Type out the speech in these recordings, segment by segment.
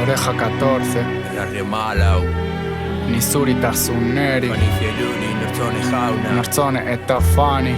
Oreja 14 Barrio Malau Ni zuritasuneri Panifieruni nortzone jauna Nortzone eta fani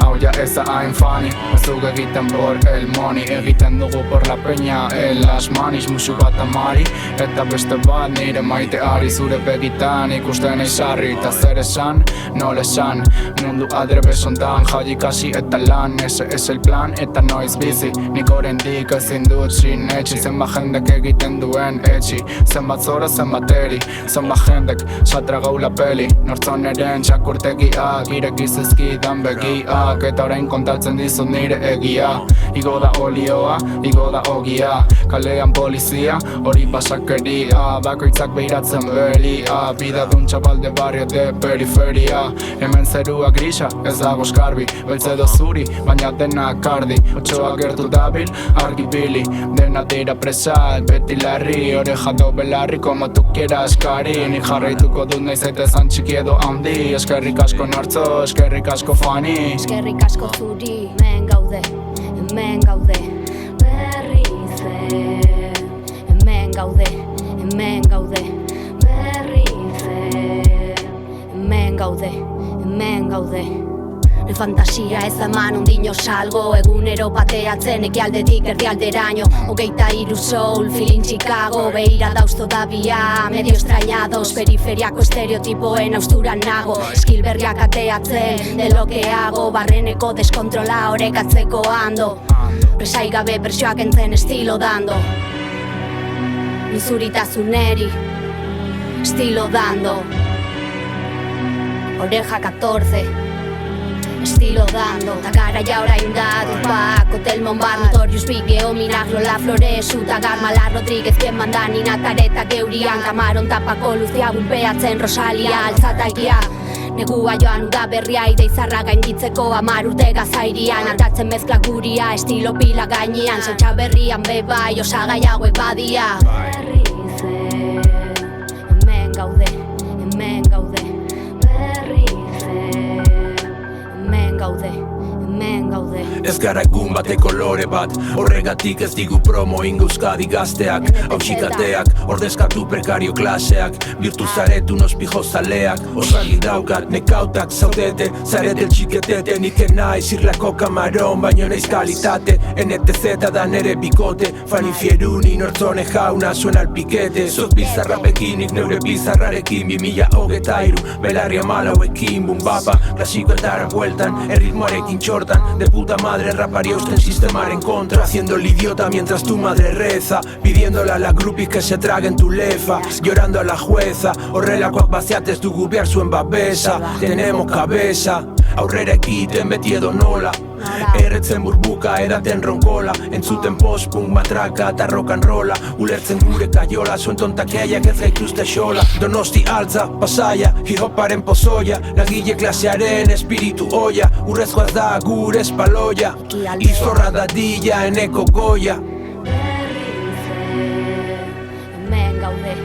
Hau ja eza hain fani Ezuk egiten por el money Egiten dugu por la peña el las manis Musu bat amari Eta beste bat nire maiteari Zure begitan ikusten eizarri Eta zer esan, nol esan Mundu adrebes ondan Jadikasi eta lan Ese es el plan eta noiz bizi Nik orendik ezin dut sinetxi Zenbat jendek egiten duen etxi Zenbat zora zenbat eri Zenbat jendek satragau la peli Nortzoneren txakurtegiak Irekiz ezkidan begiak Eta orain kontatzen dizut nire egia Igo da olioa, igo da ogia Kalean polizia, hori pasakeria Bakoitzak behiratzen belia Bida dun txapal de barrio de periferia Hemen zerua grisa, ez dago eskarbi Beltze edo zuri, baina dena kardi Otsoa gertu dabil, argi bili Dena dira presa, beti larri Oreja do belarri, como tu quieras kari Nik jarraituko dut naiz eta zan txiki edo handi Eskerrik asko nortzo, eskerrik asko fani Eskerrik asko zuri, hemen gaude berriz hemen gaude berriz hemen gaude Ne fantasia ez eman ondino salgo Egunero pateatzen ekialdetik erdialderaino 23 soul, feeling Chicago Beira dauzto da bia, medio extrañados Periferiako estereotipoen austuran nago Skillberriak ateatzen, de lo que hago Barreneko deskontrola orekatzeko ando Presai gabe persioak entzen estilo dando Ni zuritasuneri estilo dando Oreja 14 Estilo dando, ta gara ya orain da Tupac, Hotel Montbar, Notorious Big, Geo Milagro, La Flores, Utagar, Mala Rodríguez, quien manda Nina Tareta, Geurian, Kamaron, Tapako, Luzia, Bulpeatzen, Rosalia, Altzatagia Negua joan uda berria, Ideizarra gainditzeko 10 urte gazairian Aldatzen mezkla guria, estilo pila gainean Zeltxa berrian bebai, osagai hauek badia Berriz hemen gaude Hemen gaude Ez gara egun bateko lore bat Horregatik ez digu promo ingo Euskadi gazteak Hautsikateak, ordezkatu prekario klaseak Birtu zaretu nospijo zaleak Osagi daukat, nekautak zaudete Zarete el txiketete, nik naiz irlako kamaron Baino naiz kalitate, NTZ da nere bikote Fanifieruni nortzone jauna suena al pikete Zot bizarra pekinik neure bizarrarekin 2023 Belarria malauekin bumbapa Klasikoetara bueltan, erritmoarekin txortan De puta madre rapari eusten sistemaren contra Haciendo el idiota mientras tu madre reza Pidiéndole a la groupies que se traguen tu lefa Llorando a la jueza Horrelakoak baziatez dugu behar zuen babesa Tenemos cabeza Aurrera ekiten beti edo nola Erretzen burbuka edaten ronkola Entzuten post-punk matraka eta rock'n'rolla Ulertzen gure kaiola zuen tontakeiak ez gaituzte xola Donosti altza, pasaia, hip-hoparen pozoia Langile klasearen espiritu oia Urrezkoaz da gure espaloia Izorra dadila eneko goia Hemen gaude